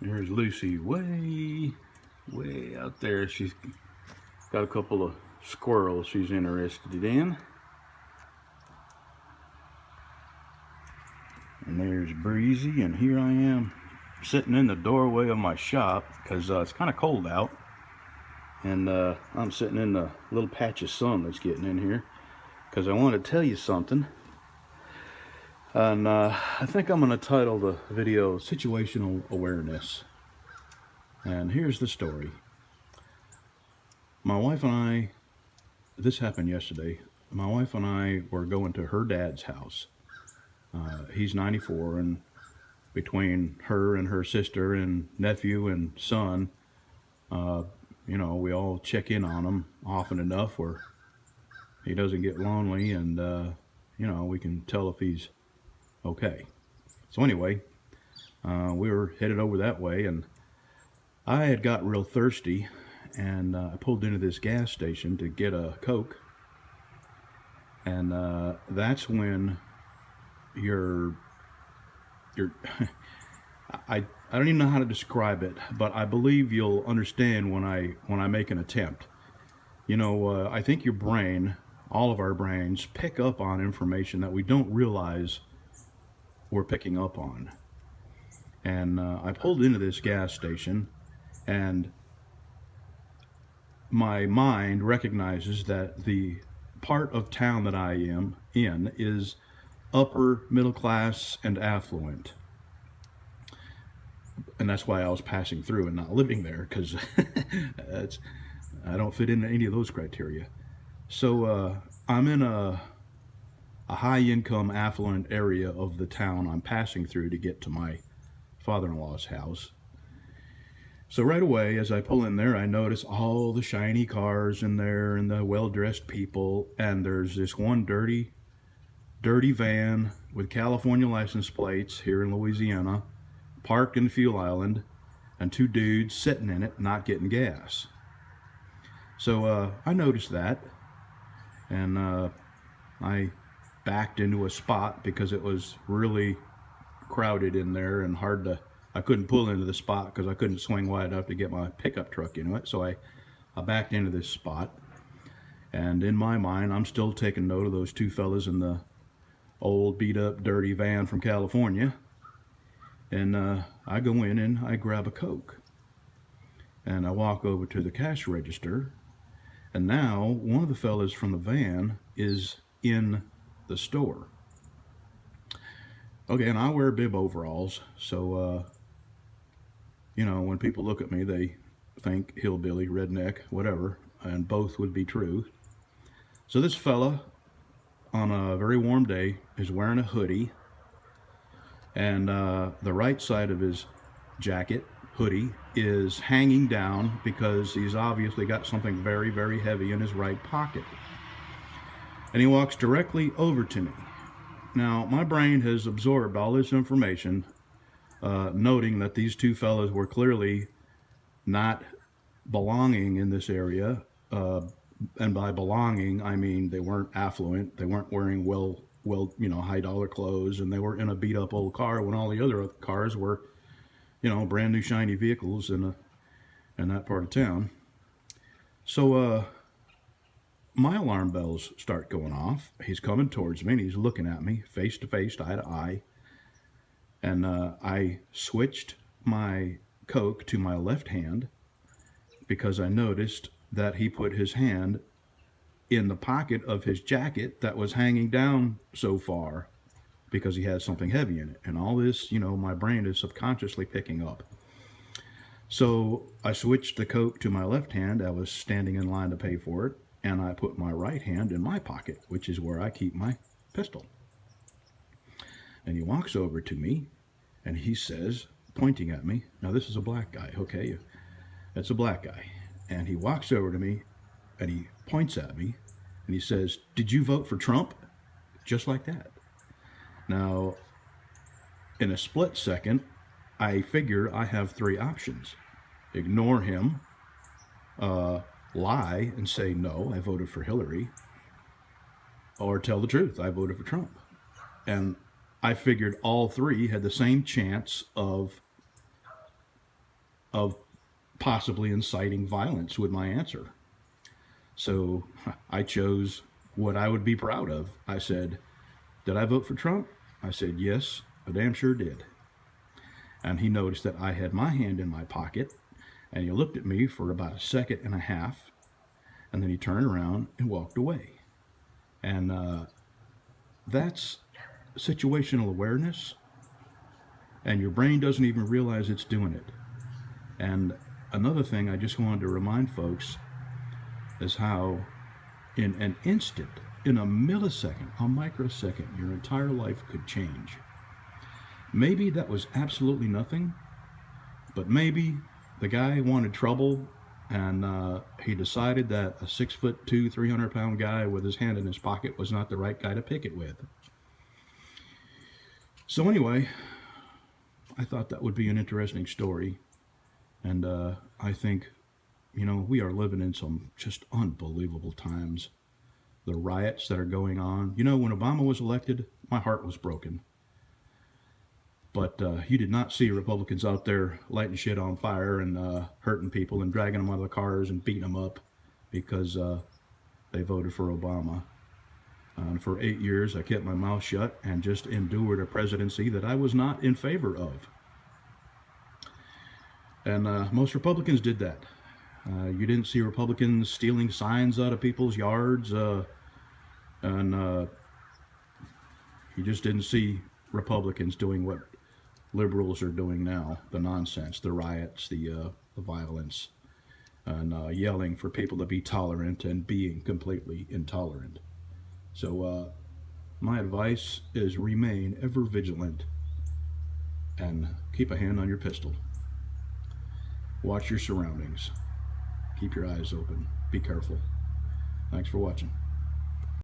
There's Lucy way out there. She's got a couple of squirrels she's interested in. And there's Breezy, and here I am sitting in the doorway of my shop because it's kind of cold out. And I'm sitting in the little patch of sun that's getting in here because I want to tell you something. And I think I'm going to title the video Situational Awareness. And here's the story. My wife and I, this happened yesterday, my wife and I were going to her dad's house. He's 94, and between her and her sister and nephew and son, you know, we all check in on him often enough where he doesn't get lonely, and you know, we can tell if he's okay. So anyway, we were headed over that way, and I had got real thirsty, and I pulled into this gas station to get a Coke, and that's when you're I don't even know how to describe it, but I believe you'll understand when I make an attempt. You know, I think your brain, all of our brains, pick up on information that we don't realize we're picking up on. And I pulled into this gas station, and my mind recognizes that the part of town that I am in is upper middle class and affluent. And that's why I was passing through and not living there, because I don't fit into any of those criteria. So I'm in a high income affluent area of the town I'm passing through to get to my father-in-law's house. So right away, as I pull in there, I notice all the shiny cars in there and the well-dressed people, and there's this one dirty van with California license plates here in Louisiana, parked in Fuel Island, and two dudes sitting in it not getting gas. So I noticed that, and I backed into a spot because it was really crowded in there and I couldn't pull into the spot because I couldn't swing wide enough to get my pickup truck into it. So I backed into this spot, and in my mind, I'm still taking note of those two fellas in the old beat up dirty van from California. And I go in and I grab a Coke, and I walk over to the cash register, and now one of the fellas from the van is in the store. Okay, and I wear bib overalls, so you know, when people look at me, they think hillbilly, redneck, whatever, and both would be true. So this fella, on a very warm day, is wearing a hoodie, and the right side of his jacket, hoodie, is hanging down because he's obviously got something very, very heavy in his right pocket. And he walks directly over to me. Now, my brain has absorbed all this information, noting that these two fellows were clearly not belonging in this area. And by belonging, I mean they weren't affluent. They weren't wearing well, you know, high dollar clothes, and they were in a beat up old car when all the other cars were, you know, brand new shiny vehicles in that part of town. So my alarm bells start going off. He's coming towards me, and he's looking at me face to face, eye to eye. And I switched my Coke to my left hand because I noticed that he put his hand in the pocket of his jacket that was hanging down so far because he had something heavy in it. And all this, you know, my brain is subconsciously picking up. So I switched the Coke to my left hand. I was standing in line to pay for it, and I put my right hand in my pocket, which is where I keep my pistol. And he walks over to me, and he says, pointing at me, now this is a black guy, okay? It's a black guy. And he walks over to me, and he points at me, and he says, "Did you vote for Trump?" Just like that. Now, in a split second, I figure I have three options. Ignore him, lie and say, no, I voted for Hillary, or tell the truth, I voted for Trump. And I figured all three had the same chance of of possibly inciting violence with my answer. So I chose what I would be proud of. I said, did I vote for Trump? I said, yes, I damn sure did. And he noticed that I had my hand in my pocket, and he looked at me for about a second and a half, and then he turned around and walked away. And that's situational awareness, and your brain doesn't even realize it's doing it. And another thing I just wanted to remind folks is how in an instant, in a millisecond, a microsecond, your entire life could change. Maybe that was absolutely nothing, but maybe the guy wanted trouble, and he decided that a 6'2", 300-pound guy with his hand in his pocket was not the right guy to pick it with. So anyway, I thought that would be an interesting story, and I think, we are living in some just unbelievable times. The riots that are going on. When Obama was elected, my heart was broken. But you did not see Republicans out there lighting shit on fire and hurting people and dragging them out of the cars and beating them up because they voted for Obama. And for 8 years, I kept my mouth shut and just endured a presidency that I was not in favor of. And most Republicans did that. You didn't see Republicans stealing signs out of people's yards, and you just didn't see Republicans doing what liberals are doing now, the nonsense, the riots, the violence, and yelling for people to be tolerant and being completely intolerant. So my advice is remain ever vigilant and keep a hand on your pistol. Watch your surroundings. Keep your eyes open. Be careful. Thanks for watching.